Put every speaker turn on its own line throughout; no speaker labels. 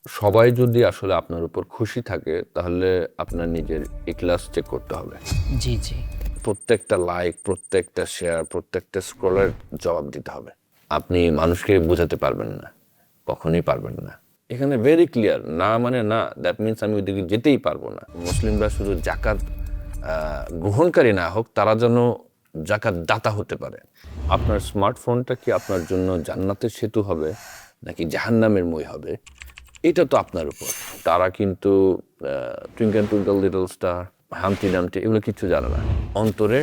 সবাই যদি আসলে আপনার উপর খুশি থাকে তাহলে আপনার নিজের ইখলাস চেক করতে হবে।
জি, জি।
প্রত্যেকটা লাইক, প্রত্যেকটা শেয়ার, প্রত্যেকটা স্ক্রলের জবাব দিতে হবে। আপনি মানুষকে বোঝাতে পারবেন না, কখনোই পারবেন না। এখানে ভেরি ক্লিয়ার, না মানে না, দ্যাট মিনস আমি ওইদিকে যেতেই পারবো না। মুসলিমরা শুধু জাকাত গ্রহণকারী না হোক, তারা যেন জাকাত দাতা হতে পারে। আপনার স্মার্টফোনটা কি আপনার জন্য জান্নাতের সেতু হবে নাকি জাহান্নামের মই হবে, এটা তো আপনার উপর। তারা কিন্তু টুইঙ্কেল টুইঙ্কেল লিটল স্টার, হামটি ডামটি এগুলো কিচ্ছু জানে না। অন্তরে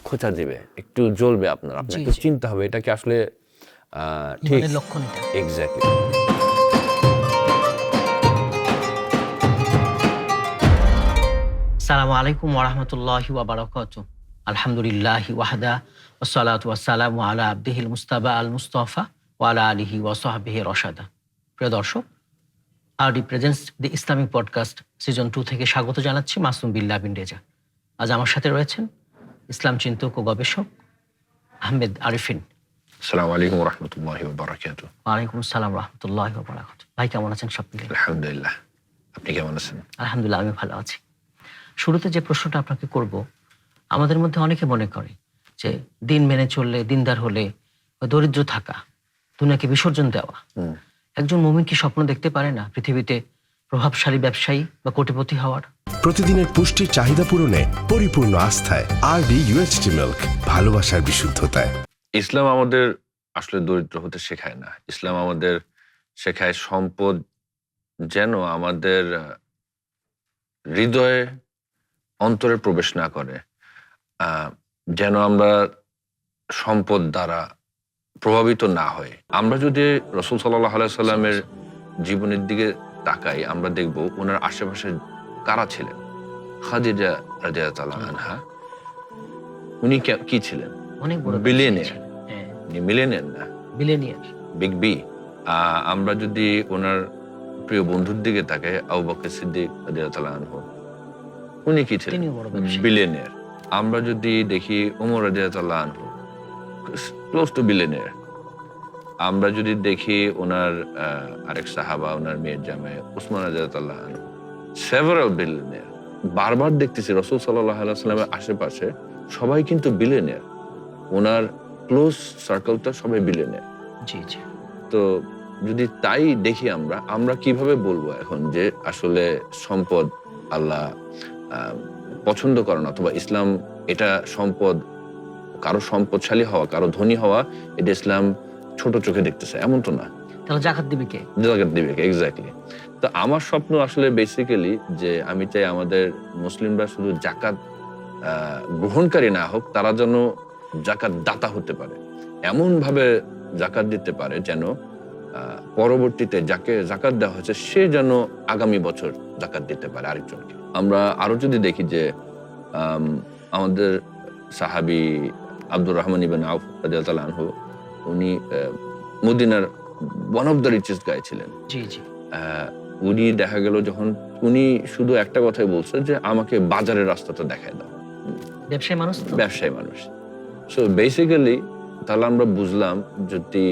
খোঁচা দিবে, একটু জ্বলবে আপনার
জি,
একটু
জি।
চিন্তা হবে এটা কি আসলে ঠিক।
ইমানের লক্ষণ এটা।
এক্স্যাক্টলি।
আসসালামু আলাইকুম ওয়া রাহমাতুল্লাহি ওয়া বারাকাতুহু। আলহামদুলিল্লাহি ওয়াহদা ওয়াসসালাতু ওয়াসসালামু আলা আবদিহিল মুস্তাবা আল মুস্তাফা ওয়া আলা আলিহি ওয়া সাহবিহি রশাদা। প্রিয় দর্শক, আরডি প্রেজেন্টস দি ইসলামিক পডকাস্ট সিজন 2 থেকে স্বাগত জানাচ্ছি মাসুম বিল্লাহ বিন রেজা। আজ আমার সাথে রয়েছেন ইসলাম চিন্তক ও গবেষক আহমেদ আরিফিন।
আসসালামু আলাইকুম ওয়া রাহমাতুল্লাহি ওয়া বারাকাতুহু।
ওয়ালাইকুম আসসালাম ওয়া রাহমাতুল্লাহি ওয়া বারাকাতুহু। ভাই কেমন আছেন সব মিলিয়ে?
আলহামদুলিল্লাহ, আপনি কেমন আছেন?
আলহামদুলিল্লাহ আমি ভালো আছি। শুরুতে যে প্রশ্নটা আপনাকে করব, আমাদের মধ্যে অনেকে মনে করে যে দিন মেনে চললে, দিনদার হলে বা দরিদ্র থাকা, দুনিয়াকে বিসর্জন দেওয়া। একজন মুমিন কি স্বপ্ন দেখতে পারে না পৃথিবীতে প্রভাবশালী ব্যবসায়ী বা কোটিপতি হওয়ার?
প্রতিদিনের পুষ্টির চাহিদা পূরণে পরিপূর্ণ আস্থায় আরডি ইউএচটি মিল্ক, ভালোবাসার বিশুদ্ধতায়।
ইসলাম আমাদের আসলে দরিদ্র হতে শেখায় না। ইসলাম আমাদের শেখায় সম্পদ যেন আমাদের হৃদয়ে, অন্তরে প্রবেশ না করে। যেন আমরা সম্পদ দ্বারা প্রভাবিত না হয়। আমরা যদি রাসূল সাল্লাল্লাহু আলাইহি সাল্লামের জীবনের দিকে তাকাই, আমরা দেখব ওনার আশেপাশে কারা ছিলেন। খাদিজা রাদিয়াল্লাহু আনহা, উনি কি ছিলেন?
অনেক বড়
বিলিয়নিয়ার।
হ্যাঁ,
উনি মিলিয়নিয়ার না,
বিলিয়নিয়ার।
Big B. আমরা যদি ওনার প্রিয় বন্ধুর দিকে তাকাই, আবু বকর সিদ্দিক রাদিয়াল্লাহু আনহু, উনি কি ছিলেন?
তিনিও বড় ব্যবসায়ী।
বিলিয়নিয়ার। আমরা যদি দেখি ওমর রাদিয়াল্লাহু আনহু, ক্লোজ টু বিলিয়নিয়ার। আমরা যদি দেখি ওনার আরেক সাহাবা, ওনার মেয়ের জামাই উসমান রাদিয়াল্লাহু আনহু, সেভারাল বিলিয়নিয়ার। বারবার দেখতেছি রাসূল সাল্লাল্লাহু আলাইহি ওয়াসাল্লামের আশেপাশে সবাই কিন্তু বিলিয়নিয়ার। ওনার ক্লোজ সার্কেলটা সবাই বিলিয়নিয়ার।
জি, জি।
তো যদি তাই দেখি আমরা কিভাবে বলবো এখন যে আসলে সম্পদ আল্লাহ পছন্দ করে না, অথবা ইসলাম এটা সম্পদ, কারো সম্পদশালী হওয়া, কারো ধনী হওয়া, এটা ইসলাম ছোট চোখে দেখতেছে, এমন তো না।
তাহলে জাকাত দিবে কে?
জাকাত দিবে কে? এক্স্যাক্টলি। তো আমার স্বপ্ন আসলে বেসিক্যালি যে আমি চাই আমাদের মুসলিমরা শুধু জাকাত গ্রহণকারী না হোক, তারা যেন জাকাত দাতা হতে পারে। এমন ভাবে জাকাত দিতে পারে যেন পরবর্তীতে যাকে জাকাত দেওয়া হয়েছে সে যেন আগামী বছর জাকাত দিতে পারে আরেকজনকে। আমরা আরো যদি দেখি যে আমাদের সাহাবী আব্দুর রহমান ইবনে আউফ রাদিয়াল্লাহু আনহু, উনি মদিনার ওয়ান অফ দ্য রিচেস্ট গাই ছিলেন।
জি, জি।
উনি দেখা গেল যখন উনি শুধু একটা কথাই বলছে যে আমাকে বাজারের রাস্তাটা দেখায় দাও।
ব্যবসায়ী মানুষ তো।
ব্যবসায়ী মানুষ। সো বেসিক্যালি তাহলে আমরা বুঝলাম, যদি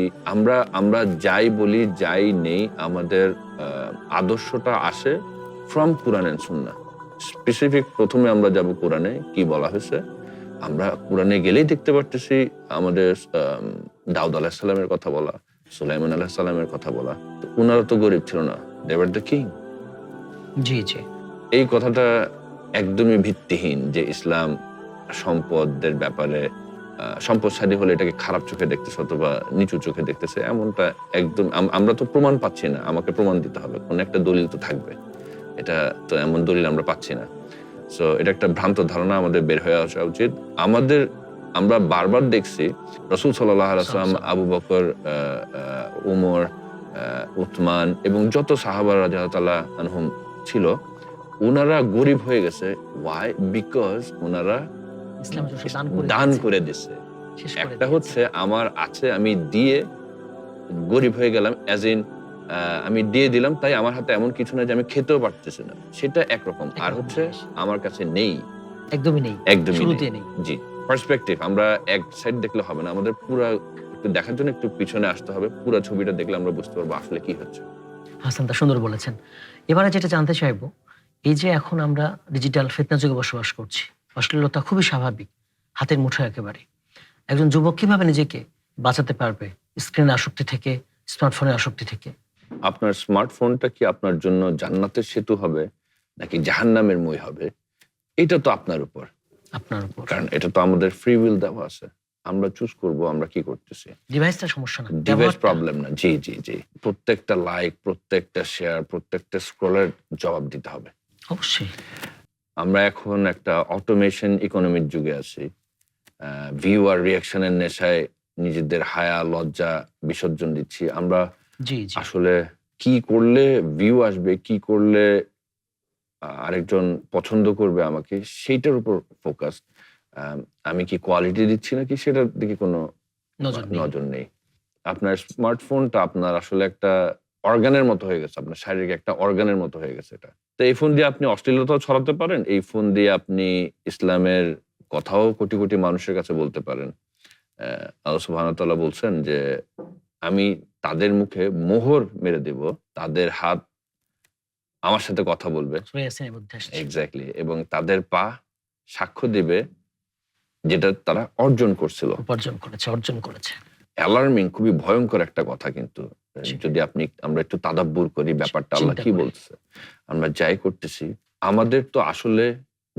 আমরা যাই বলি যাই নেই, আমাদের আদর্শটা আসে from Quran and Sunnah. Specific প্রথমে আমরা যাব কোরআনে, কি বলা হয়েছে। আমরা কোরআনে গেলেই দেখতে পারতেছি আমাদের দাউদ আলাইহিস সালামের কথা বলা, সুলাইমান আলাইহিস সালামের কথা বলা। তো ওনারা তো গরিব ছিল না, দে ওয়ার দ্য কিং।
জি, জি।
এই কথাটা একদমই ভিত্তিহীন যে ইসলাম সম্পদের ব্যাপারে সম্পদশালী হলে এটাকে খারাপ চোখে দেখতেছে অথবা নিচু চোখে দেখতেছে, এমনটা একদম আমরা তো প্রমাণ পাচ্ছি না। আমাকে প্রমাণ দিতে হবে, কোন একটা দলিল তো থাকবে। এটা তো এমন দলিল আমরা পাচ্ছি না। সো এটা একটা ভ্রান্ত ধারণা, আমাদের বের হয়ে আসা উচিত। আমরা বারবার দেখছি রাসূল সাল্লাল্লাহু আলাইহি ওয়াসাল্লাম, আবু বকর, উমর, উসমান এবং যত সাহাবা রাদিয়াল্লাহু আনহুম ছিল, ওনারা গরিব হয়ে গেছে। ওয়াই? বিকজ ওনারা
ইসলাম
দান করে দিছে।
শেষ করে
একটা
দিয়েছে।
হচ্ছে আমার আছে, আমি দিয়ে গরিব হয়ে গেলাম, অ্যাজ ইন আমি দিয়ে দিলাম, তাই আমার হাতে এমন কিছু না যে আমি খেতেও পারতেছি না, সেটা একরকম। আর
একরকম
হচ্ছে
জিনিস।
আমার কাছে নেই,
একদমই নেই।
একদমই
শুরুতে
নেই।
নেই।
জি, পার্সপেক্টিভ। আমরা এক সাইড দেখলে হবে না, আমাদের পুরো একটু দেখার জন্য একটু পিছনে আসতে হবে। পুরো ছবিটা দেখলে আমরা বুঝতে পারবো আসলে কি হচ্ছে।
হাসান তা সুন্দর বলেছেন। এবারে যেটা জানতে চাইবো, এই যে এখন আমরা ডিজিটাল ফিতনা যুগে বসবাস করছি, অশ্লীলতা খুবই স্বাভাবিক, হাতের মুঠোয় একেবারে। একজন যুবক কিভাবে নিজেকে বাঁচাতে পারবে স্ক্রিন আসক্তি থেকে, স্মার্টফোনের আসক্তি থেকে?
আপনার স্মার্টফোনটা কি আপনার জন্য জান্নাতের সেতু হবে নাকি জাহান্নামের মই হবে, এটা তো আপনার উপর।
আপনার উপর।
কারণ এটা তো আমাদের ফ্রি উইল দেওয়া আছে, আমরা চুজ করব আমরা কি করতেছি।
ডিভাইসটা সমস্যা না,
ডিভাইস
ব্যবহারটা।
প্রবলেম না। জি জি জি, প্রত্যেকটা লাইক, প্রত্যেকটা শেয়ার, প্রত্যেকটা স্ক্রলের জবাব দিতে হবে।
অবশ্যই।
আমরা এখন একটা অটোমেশন ইকোনমির যুগে আছি। ভিউ আর রিয়াকশনের নেশায় নিজেদের হায়া লজ্জা বিসর্জন দিচ্ছি আমরা।
জি জি।
আসলে কি করলে ভিউ আসবে, কি করলে আরেকজন পছন্দ করবে আমাকে, সেইটার উপর ফোকাস। আমি কি কোয়ালিটি দিচ্ছি নাকি সেটার দিকে কোনো নজর নেই। আপনার স্মার্টফোনটা আপনার আসলে একটা অর্গানের মতো হয়ে গেছে, আপনার শারীরিক একটা অর্গানের মতো হয়ে গেছে এটা। তো এই ফোন দিয়ে আপনি অশ্লীলতাও ছড়াতে পারেন, এই ফোন দিয়ে আপনি ইসলামের কথাও কোটি কোটি মানুষের কাছে বলতে পারেন। আল্লাহ সুবহানাহু ওয়া তাআলা বলছেন যে আমি তাদের মুখে মোহর মেরে দেব, তাদের হাত আমার সাথে কথা বলবে।
সূরা ইয়াসিনের মধ্যে আসছে।
এক্স্যাক্টলি। এবং তাদের পা সাক্ষ্য দিবে যেটা তারা অর্জন করছিল।
অর্জন করেছে।
অ্যালার্মিং, খুবই ভয়ঙ্কর একটা কথা কিন্তু।
জি।
যদি আমরা একটু তাদাব্বুর করি ব্যাপারটা, আল্লাহ
চিন্তা
কি
করি।
বলছে। আমরা যাই করতেছি, আমাদের তো আসলে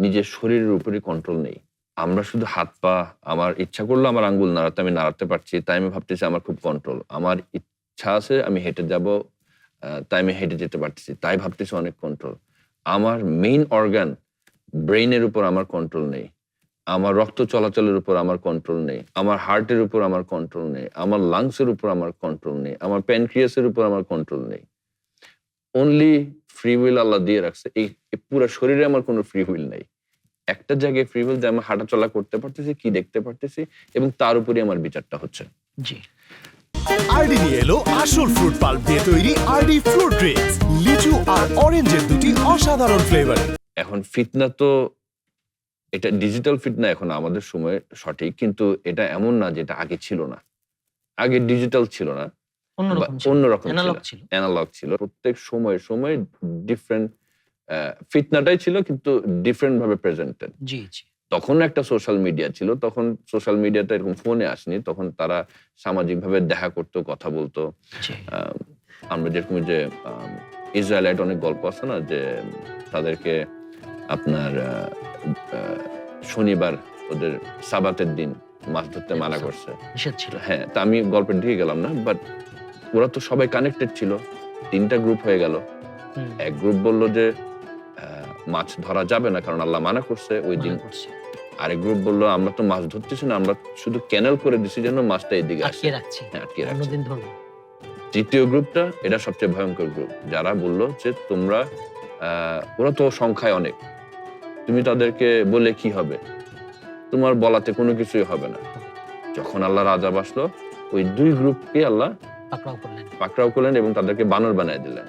নিজের শরীরের উপরই কন্ট্রোল নেই। আমরা শুধু হাত পা, আমার ইচ্ছা করলে আমার আঙ্গুল নাড়াতে আমি নাড়াতে পারছি, তাই আমি ভাবতেছি আমার খুব কন্ট্রোল। আমার ইচ্ছা আছে আমি হেঁটে যাব, তাই আমি হেঁটে যেতে পারতেছি, তাই ভাবতেছি অনেক কন্ট্রোল। আমার মেইন অর্গান ব্রেইনের উপর আমার কন্ট্রোল নেই, আমার রক্ত চলাচলের উপর আমার কন্ট্রোল নেই, আমার হার্টের উপর আমার কন্ট্রোল নেই, আমার লাংসের উপর আমার কন্ট্রোল নেই, আমার প্যানক্রিয়াসের উপর আমার কন্ট্রোল নেই। অনলি ফ্রি উইল আল্লাহ দিয়ে রাখছে। এই পুরো শরীরে আমার কোনো ফ্রি উইল নেই। একটা জায়গায় ফ্রি উইল যে আমি হাঁটা চলা করতে পারতেছি, কি দেখতে পারতেছি, এবং তার উপরই আমার বিচারটা হচ্ছে।
জি।
আরডি নিয়ে এলো আসল ফ্রুট পাল্প দিয়ে তৈরি আরডি ফ্রুট ড্রিঙ্কস, লিচু আর অরেঞ্জের দুটি অসাধারণ ফ্লেভার।
এখন ফিতনা তো, এটা ডিজিটাল ফিতনা এখন আমাদের সময় সঠিক, কিন্তু এটা এমন না যেটা আগে ছিল না। আগে ডিজিটাল ছিল না, অন্যরকম ছিল, অ্যানালগ ছিল। প্রত্যেক সময় ডিফারেন্ট ফিতনাটাই ছিল, কিন্তু ডিফারেন্ট ভাবে প্রেজেন্টেড।
জি জি।
তখন একটা সোশ্যাল মিডিয়া ছিল, তখন সোশ্যাল মিডিয়াটা এরকম ফোনে আসেনি, তখন তারা সামাজিক ভাবে দেখা করতো, কথা বলতো। আমরা যেরকম যে ইসরায়েলাইট অনেক গল্প আছে না, যে তাদেরকে আপনার শনিবার ওদের সাবাতের দিন মাছ ধরতে মানা করছে,
নিষেধ ছিল।
হ্যাঁ, তা আমি গল্পের দিকে গেলাম না, বাট ওরা তো সবাই কানেক্টেড ছিল। 3টা গ্রুপ হয়ে গেল। এক গ্রুপ বললো যে মাছ ধরা যাবে না কারণ আল্লাহ মানা করছে ওই দিন। আরেক গ্রুপ বললো আমরা তো মাছ ধরতেছি না, আমরা শুধু ক্যানেল করে দিছি যেন মাছটা এদিকে আসে,
আটকে রাখছি,
আটকে রাখছি।
অন্যদিন ধরবো।
তৃতীয় গ্রুপটা, এটা সবচেয়ে ভয়ঙ্কর গ্রুপ, যারা বললো যে তোমরা ওরা তো সংখ্যায় অনেক, তুমি তাদেরকে বলে কি হবে, তোমার বলাতে কোনো কিছুই হবে না। যখন আল্লাহর আযাব আসলো, ওই 2 গ্রুপকে আল্লাহ পাকড়াও করলেন এবং তাদেরকে বানর বানিয়ে দিলেন।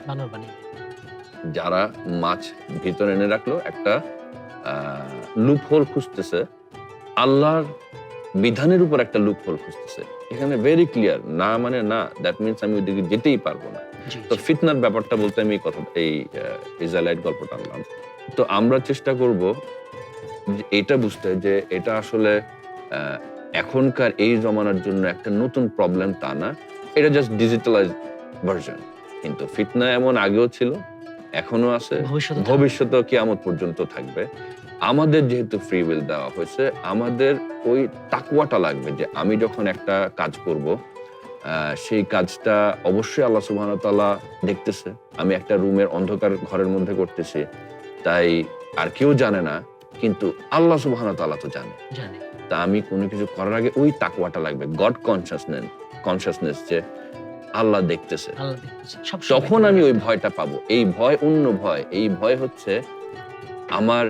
যারা মাছ ভিতরে এনে রাখলো, একটা লুপ হোল খুঁজতেছে, আল্লাহর বিধানের উপর একটা লুপ হোল খুঁজতেছে। এখানে ভেরি ক্লিয়ার, না মানে না, দ্যাট মিনস আমি ওইদিকে যেতেই পারবো না। তো ফিতনার ব্যাপারটা বলতে আমি এই ইসরায়েলাইট গল্পটা আনলাম। তো আমরা চেষ্টা করব এটা বুঝতে, যে এটা আসলে এখনকার এই জমানার জন্য একটা নতুন প্রবলেম তা না, এটা জাস্ট ডিজিটালাইজ ভার্সন। কিন্তু ফিতনা এমন আগেও ছিল, এখনো আছে, ভবিষ্যতেও কিয়ামত পর্যন্ত থাকবে। আমাদের যেহেতু ফ্রি উইল দেওয়া হয়েছে, আমাদের ওই তাকওয়াটা লাগবে যে আমি যখন একটা কাজ করব, সেই কাজটা অবশ্যই আল্লাহ সুবহানাহু ওয়া তাআলা দেখতেছে। আমি একটা রুমের অন্ধকার ঘরের মধ্যে করতেছি, তাই আর কেউ জানে না, কিন্তু আল্লাহ সুবহানাহু ওয়া তাআলা তো জানে। তা আমি কোনো কিছু করার আগে ওই তাকওয়াটা লাগবে, গড কনসাসনেস, যে আল্লাহ দেখতেছে। তখন আমি ওই ভয়টা পাবো। এই ভয় অন্য ভয়, এই ভয় হচ্ছে আমার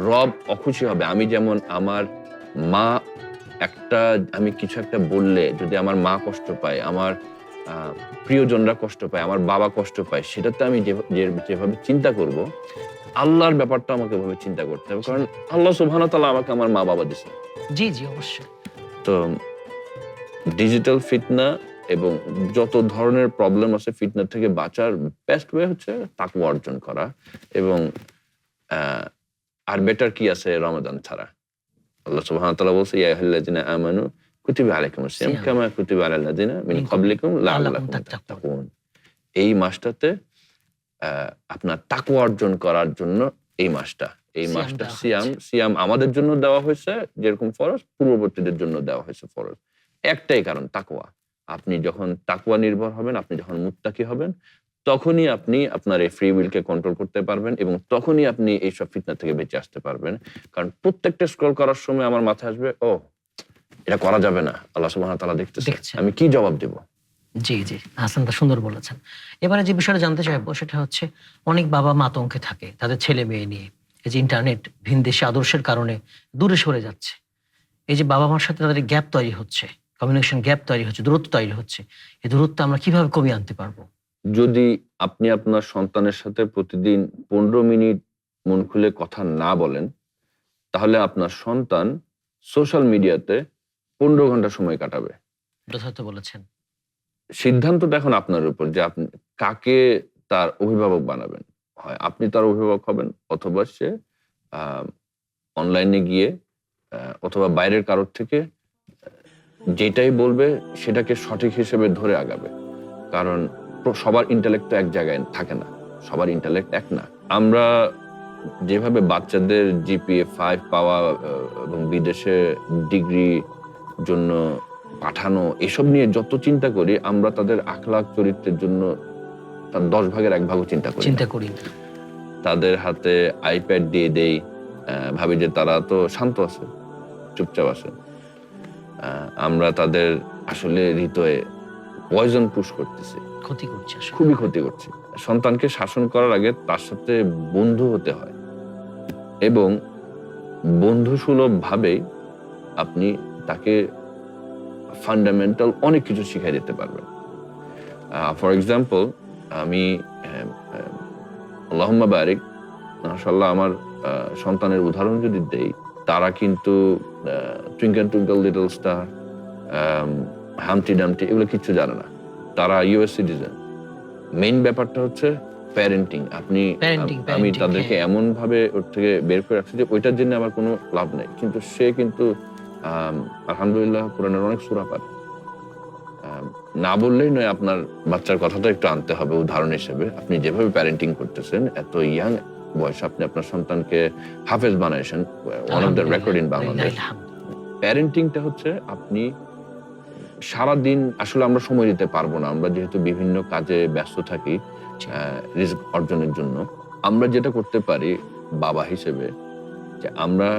রব অখুশি হবে। আমি যেমন আমার মা, আমি কিছু একটা বললে যদি আমার মা কষ্ট পায়, আমার প্রিয়জনরা কষ্ট পায়, আমার বাবা কষ্ট পায়, সেটাতে আমি যেভাবে চিন্তা করব, আল্লাহর ব্যাপারটা আমাকে ওভাবে চিন্তা করতে হবে, কারণ আল্লাহ সুবহানাহু ওয়া তাআলা আমাকে আমার মা বাবা দিয়েছে।
জি জি, অবশ্যই।
তো ডিজিটাল ফিতনা এবং যত ধরনের প্রবলেম আছে ফিতনা থেকে বাঁচার বেস্ট ওয়ে হচ্ছে তাকওয়া অর্জন করা। এবং আর বেটার কি আছে রমাদান ছাড়া? আল্লাহ সুবহানাহু ওয়া তাআলা বলছে, ইয়া আইয়ুহাল্লাযিনা আমানু কুতিবা আলাইকুমুস সিয়াম কামা কুতিবা আলাল লাযিনা মিন ক্বাবলিকুম লাআল্লাকুম তাত্তাকুন। এই মাসটাতে আপনার তাকওয়া অর্জন করার জন্য এই মাসটা সিয়াম আমাদের জন্য দেওয়া হয়েছে যেরকম ফরজ, পূর্ববর্তীদের জন্য দেওয়া হয়েছে ফরজ। একটাই কারণ, তাকওয়া। আপনি যখন তাকওয়া নির্ভর হবেন, আপনি যখন মুত্তাকি হবেন, তখনই আপনি আপনার এই ফ্রি উইলকে কন্ট্রোল করতে পারবেন এবং তখনই আপনি এইসব ফিতনা থেকে বেঁচে আসতে পারবেন। কারণ প্রত্যেকটা স্ক্রল করার সময় আমার মাথায় আসবে, ও এটা করা যাবে না, আল্লাহ সুবহানাহু ওয়া তাআলা দেখতেছে, আমি কি জবাব দেব?
জি জি, হাসান দা সুন্দর বলেছেন। এবারে যে বিষয়টা জানতে চাইবো সেটা হচ্ছে, অনেক বাবা মা আতঙ্কে থাকে তাদের ছেলে মেয়ে নিয়ে। এই যে ইন্টারনেট ভিনদেশি আদর্শের কারণে দূরে সরে যাচ্ছে, এই যে বাবা মার সাথে তাদের গ্যাপ তৈরি হচ্ছে, কমিউনিকেশন গ্যাপ তৈরি হচ্ছে, দূরত্ব তৈরি হচ্ছে, এই দূরত্ব আমরা কিভাবে কমিয়ে আনতে পারবো?
যদি আপনি আপনার সন্তানের সাথে প্রতিদিন 15 মিনিট মন খুলে কথা না বলেন, তাহলে আপনার সন্তান সোশ্যাল মিডিয়াতে 15 ঘন্টা সময় কাটাবে।
যথার্থ বলেছেন।
সিদ্ধান্তটা এখন আপনার উপর যে আপনি কাকে তার অভিভাবক বানাবেন। হয় আপনি তার অভিভাবক হবেন, অথবা সে অনলাইনে গিয়ে অথবা বাইরের কারোর থেকে যেটাই বলবে সেটাকে সঠিক হিসেবে ধরে আগাবে। কারণ সবার ইন্টেলেক্ট তো এক জায়গায় থাকে না, সবার ইন্টেলেক্ট এক না। আমরা যেভাবে বাচ্চাদের জিপিএ 5 পাওয়া এবং বিদেশে ডিগ্রি জন্য পাঠানো, এসব নিয়ে যত চিন্তা করি, আমরা তাদের আখলাক চরিত্রের জন্য তার 10 ভাগের 1 ভাগও চিন্তা করি না। তাদের হাতে আইপ্যাড দিয়ে দেই, ভাবি যে তারা তো শান্ত আছে, চুপচাপ আছে। আমরা তাদের আসলে হৃদয়ে পয়জন পুশ করতেছি,
ক্ষতি করছে,
খুবই ক্ষতি করছি। সন্তানকে শাসন করার আগে তার সাথে বন্ধু হতে হয় এবং বন্ধুসুলভ ভাবেই আপনি তাকে ফান্ডামেন্টাল অনেক কিছু শিখিয়ে দিতে পারবেন। ফর এক্সাম্পল, আমি আল্লাহুম্মা বারিক, মাশাআল্লাহ, আমার সন্তানের উদাহরণ যদি দেই, তারা কিন্তু টুইঙ্কেল টুইঙ্কেল লিটল স্টার, হামটি ডামটি এগুলো কিচ্ছু জানে না। তারা ইউএস সিটিজেন। মেইন ব্যাপারটা হচ্ছে প্যারেন্টিং। আমি তাদেরকে এমন ভাবে ওর থেকে বের করে রাখছি যে ওইটার জন্য আমার কোনো লাভ নেই, কিন্তু সে কিন্তু আলহামদুলিল্লাহ কোরআনের অনেক সূরা পারে। না বললেই নয়, আপনার বাচ্চার কথাটা একটু আনতে হবে উদাহরণ হিসেবে। আপনি যেভাবে প্যারেন্টিং করতেছেন, এত ইয়াং বয়সে আপনি আপনার সন্তানকে হাফেজ বানাইছেন, one of the record in Bangladesh. প্যারেন্টিংটা হচ্ছে আপনি সারাদিন, আসলে আমরা সময় দিতে পারবো না, আমরা যেহেতু বিভিন্ন কাজে ব্যস্ত থাকি রিস্ক অর্জনের জন্য। আমরা যেটা করতে পারি বাবা হিসেবে, যে আমরা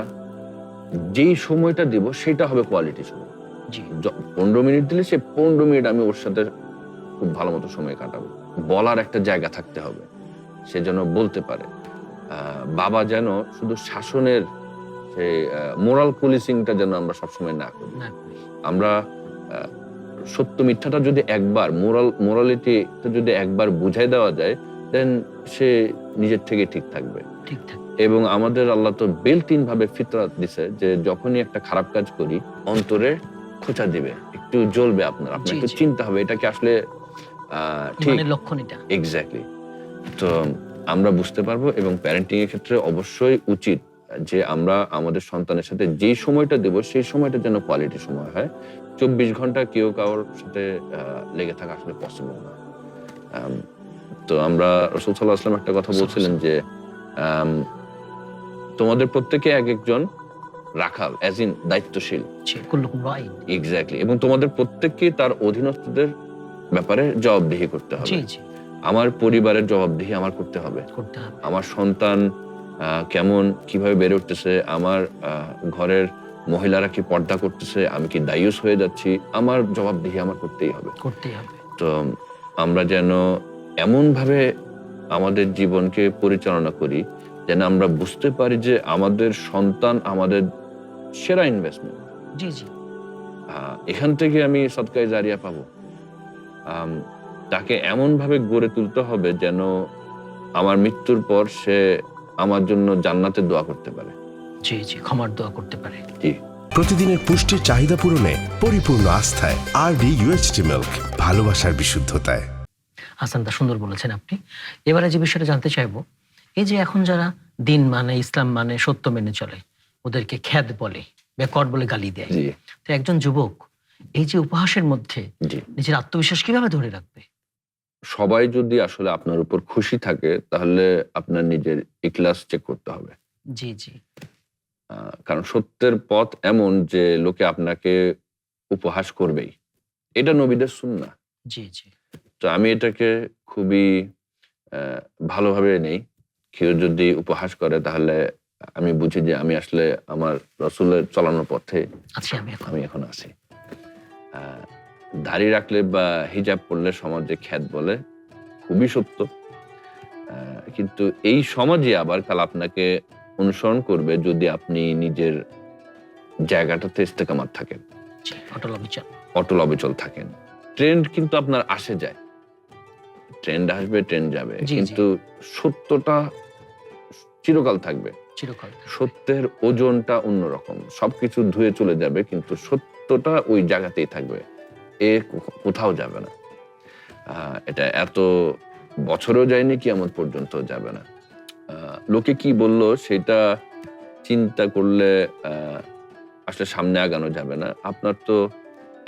যেই সময়টা দিব সেটা হবে কোয়ালিটি সময়। 15 মিনিট দিলে সে 15 মিনিট আমি ওর সাথে খুব ভালো মতো সময় কাটাবো। বলার একটা জায়গা থাকতে হবে, সে যেন বলতে পারে। বাবা যেন শুধু শাসনের সেই মোরাল পুলিশিংটা যেন আমরা সবসময় না করি। আমরা সত্য মিথ্যাটা যদি একবার, মোরালিটিটা যদি একবার বুঝাই দেওয়া যায়, দেন সে নিজের থেকে ঠিক থাকবে। এবং আমাদের আল্লাহ তো বিল্ট ইন ভাবে ফিতরাত দিছে যে যখনই একটা খারাপ কাজ করি, অন্তরে খোঁচা দিবে, একটু জ্বলবে, আপনার একটু চিন্তা হবে এটা কি আসলে ঠিক,
লক্ষণ এটা।
এক্স্যাক্টলি। তো আমরা বুঝতে পারবো। এবং প্যারেন্টিং এর ক্ষেত্রে অবশ্যই উচিত যে আমরা আমাদের সন্তানের সাথে যেই সময়টা দেব সেই সময়টা যেন কোয়ালিটি সময় হয়। 24 ঘন্টা কেউ কারোর সাথে লেগে থাকা আসলে পসিবল না। তো আমরা রাসূল সাল্লাল্লাহু আলাইহি ওয়াসাল্লাম একটা কথা বলছিলেন যে তোমাদের প্রত্যেকে এক একজন রাখাল, অ্যাজ ইন দায়িত্বশীল। এক্স্যাক্টলি। এবং তোমাদের প্রত্যেককে তার অধীনস্থদের ব্যাপারে জবাবদিহি করতে হবে। আমার পরিবারের জবাবদিহি আমার করতে হবে। আমার সন্তান কেমন, কিভাবে বেড়ে উঠতেছে, আমার ঘরের মহিলারা কি পর্দা করতেছে, আমি কি দায়ুস হয়ে যাচ্ছি, আমার জবাবদিহি আমার করতেই হবে। তো আমরা যেন এমন ভাবে আমাদের জীবনকে পরিচালনা করি যেন আমরা বুঝতে পারি যে আমাদের সন্তান আমাদের সেরা ইনভেস্টমেন্ট। এখান থেকে আমি সদকায়ে জারিয়া পাবো। তাকে এমন ভাবে গড়ে তুলতে হবে যেন আমার মৃত্যুর পর সে আমার জন্য জান্নাতের দোয়া করতে পারে,
ক্ষমার দোয়া করতে পারে।
প্রতিদিনের পুষ্টির চাহিদা পূরণে পরিপূর্ণ আস্থায় RD-UHT মিল্ক, ভালোবাসার বিশুদ্ধতায়।
হাসান দা, সুন্দর বলেছেন আপনি। এবারে যে বিষয়টা জানতে চাইবো, এই যে এখন যারা দিন মানে, ইসলাম মানে, সত্য মেনে চলে, ওদেরকে খ্যাত বলে, বেকট বলে গালি দেয়।
জি
তো একজন যুবক এই যে উপহাসের মধ্যে
জি
নিজের আত্মবিশ্বাস কিভাবে ধরে রাখবে?
সবাই যদি আসলে আপনার উপর খুশি থাকে তাহলে আপনার নিজের ইখলাস চেক করতে হবে।
জি জি
কারণ সত্যের পথ এমন যে লোকে আপনাকে উপহাস করবেই, এটা নবীদের সুন্নাহ।
জি জি
তো আমি এটাকে খুবই ভালোভাবে নেই। কেউ যদি উপহাস করে তাহলে আমি বুঝি যে আমি আসলে আমার রসুলের চলানোর পথে
আছি
আমি এখন আছি। দাড়ি রাখলে বা হিজাব পরলে সমাজে খ্যাত বলে, খুবই সত্য। কিন্তু এই সমাজে আবার কাল আপনাকে অনুসরণ করবে যদি আপনি নিজের জায়গাটাতে ইস্তেকামাত থাকেন,
জি, অটল অবিচল।
অটল অবিচল থাকেন। ট্রেন্ড কিন্তু আপনার আসে যায়, ট্রেন্ড আসবে, ট্রেন্ড যাবে,
জি, জি।
কিন্তু সত্যটা চিরকাল থাকবে।
চিরকাল।
সত্যের ওজনটা অন্যরকম, সবকিছু ধুয়ে চলে যাবে কিন্তু সত্যটা ওই জায়গাতেই থাকবে, এ কোথাও যাবে না। এটা এত বছরও যায়নি, কিয়ামত পর্যন্ত যাবে না। লোকে কি বললো সেটা চিন্তা করলে আসলে সামনে আগানো যাবে না। আপনার তো,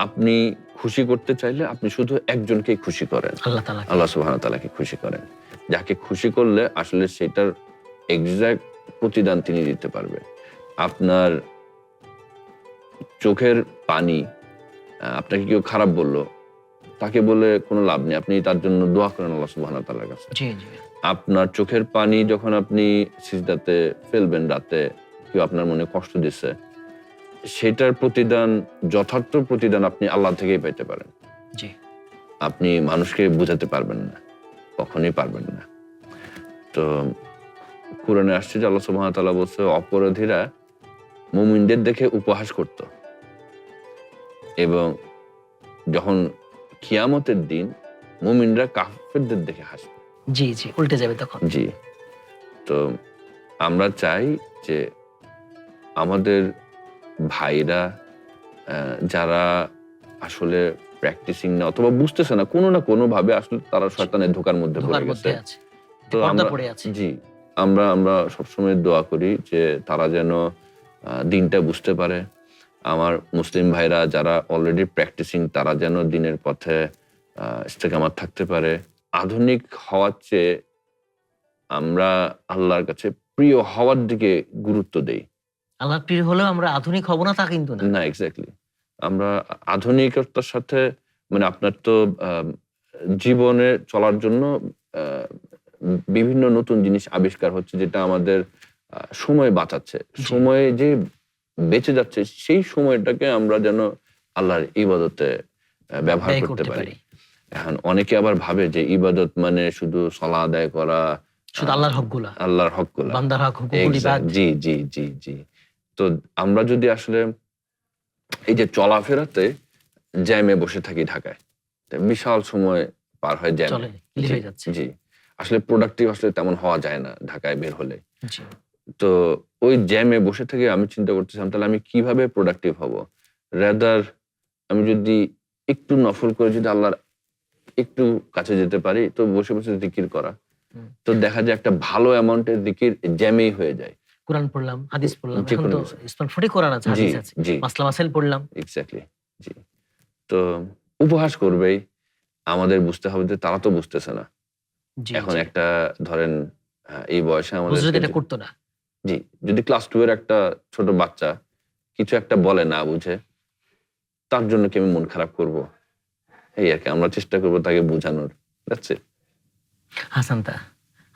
আপনি খুশি করতে চাইলে আপনি শুধু একজনকেই খুশি করেন,
আল্লাহ তাআলা।
আল্লাহ সুবহানাহু ওয়া তাআলাকে খুশি করেন। যাকে খুশি করলে আসলে সেটার এক্সাক্ট প্রতিদান তিনি দিতে পারবে। আপনার চোখের পানি, আপনাকে কেউ খারাপ বললো, তাকে বলে কোনো লাভ নেই, আপনি তার জন্য দোয়া করেন আল্লাহ সুবহানাহু ওয়া তাআলার কাছে।
জি জি
আপনার চোখের পানি যখন আপনি সিজদাতে ফেলবেন রাতে, কেউ আপনার মনে কষ্ট দিচ্ছে, সেটার প্রতিদান, যথার্থ প্রতিদান আপনি আল্লাহ থেকেই পেতে পারেন।
জি
আপনি মানুষকে বুঝাতে পারবেন না, কখনোই পারবেন না। তো কুরআনে আসছে যে আল্লাহ সুবহানাহু ওয়া তাআলা বলছে অপরাধীরা মুমিনদের দেখে উপহাস করত, এবং যখন কিয়ামতের দিন মুমিনরা কাফেরদের দেখে হাসবে।
জি জি উল্টে যাবে তখন।
জি। তো আমরা চাই যে আমাদের ভাইরা যারা আসলে প্র্যাকটিসিং না অথবা বুঝতেছে না, কোনো না কোনো ভাবে আসলে তারা শয়তানের ধোঁকার মধ্যে
ধোঁকার
পড়ে গেছে।
মধ্যে আছে,
তো
পর্দা
আমরা,
পড়ে আছে।
জি, আমরা সবসময় দোয়া করি যে তারা যেন দিনটা বুঝতে পারে। আমার মুসলিম ভাইরা যারা অলরেডি প্র্যাকটিসিং, তারা যেন দিনের পথে ইস্তেকামাত থাকতে পারে। আধুনিক হওয়ার চেয়ে আমরা আল্লাহর কাছে প্রিয় হওয়ার দিকে গুরুত্ব দেই।
আল্লাহর প্রিয় হলেও আমরা আধুনিক হব না তা কিন্তু না।
না, এক্স্যাক্টলি। আমরা আধুনিকতার সাথে, মানে আপনার তো জীবনে চলার জন্য বিভিন্ন নতুন জিনিস আবিষ্কার হচ্ছে, যেটা আমাদের সময় বাঁচাচ্ছে। সময়ে যে বেঁচে যাচ্ছে সেই সময়টাকে আমরা যেন আল্লাহর ইবাদতে ব্যবহার
ব্যয়
করতে পারি। এখন অনেকে আবার ভাবে যে ইবাদত মানে শুধু সালাত আদায় করা,
শুধু আল্লাহর হকগুলা,
আল্লাহর হকগুলা,
বান্দার হক, হুকুকুল ইবাদ।
জি জি জি জি। তো আমরা যদি আসলে এই যে চলাফেরাতে জ্যামে বসে থাকি ঢাকায়, বিশাল সময় পার হয় জ্যামে,
চলে, লি হয়ে যাচ্ছে।
জি, আসলে প্রোডাক্টিভ আসলে তেমন হওয়া যায় না ঢাকায় বের হলে।
জি
তো ওই জ্যামে বসে থেকে আমি চিন্তা করতেছিলাম তাহলে আমি কিভাবে প্রোডাক্টিভ হব। রাদার আমি যদি একটু নফল করে যদি আল্লাহর একটু কাছে যেতে পারি, তো বসে বসে জিকির করা, তো দেখা যায় একটা ভালো অ্যামাউন্টের জিকির জ্যামেই হয়ে যায়।
কোরআন পড়লাম, হাদিস পড়লাম,
যে
এখন
কোনো
তো
কিছু।
ইসলাম ফুটে কোরআন আছে, হাদিস আছে,
জি।
মাসলা মাসাইল পড়লাম।
এক্স্যাক্টলি, জি। তো উপহাস করবেই, আমাদের বুঝতে হবে যে তারা তো বুঝতেছে না।
জি
এখন
জি।
একটা ধরেন এই বয়সে
বুঝলে তো
আমাদের,
এটা করতো না।
জি, যদি ক্লাস 2 এর একটা ছোট বাচ্চা কিছু একটা বলে না বুঝে, তার জন্য কি আমি মন খারাপ করব? এই আর কি, আমরা চেষ্টা করবো তাকে বোঝানোর। যাচ্ছে।
হাসান দা,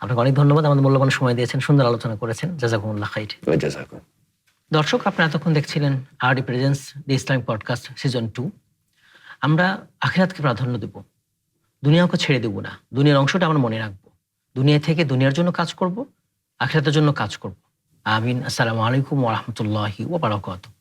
আপনাকে অনেক ধন্যবাদ, আমাদের মূল্যবান সময় দিয়েছেন, সুন্দর আলোচনা করেছেন, জাযাকুমুল্লাহ খাইর।
জাযাকুম।
দর্শক, আপনারা এতক্ষণ দেখছিলেন RD প্রেজেন্স দি ইসলামিক পডকাস্ট সিজন 2। আমরা আখিরাতকে প্রাধান্য দেব, দুনিয়াকে ছেড়ে দেব না। দুনিয়ার অংশটা আমরা মনে রাখবো, দুনিয়া থেকে দুনিয়ার জন্য কাজ করব, আখিরাতের জন্য কাজ করব। আমিন। আসসালামু আলাইকুম ওয়া রাহমাতুল্লাহি ওয়া বারাকাতুহু।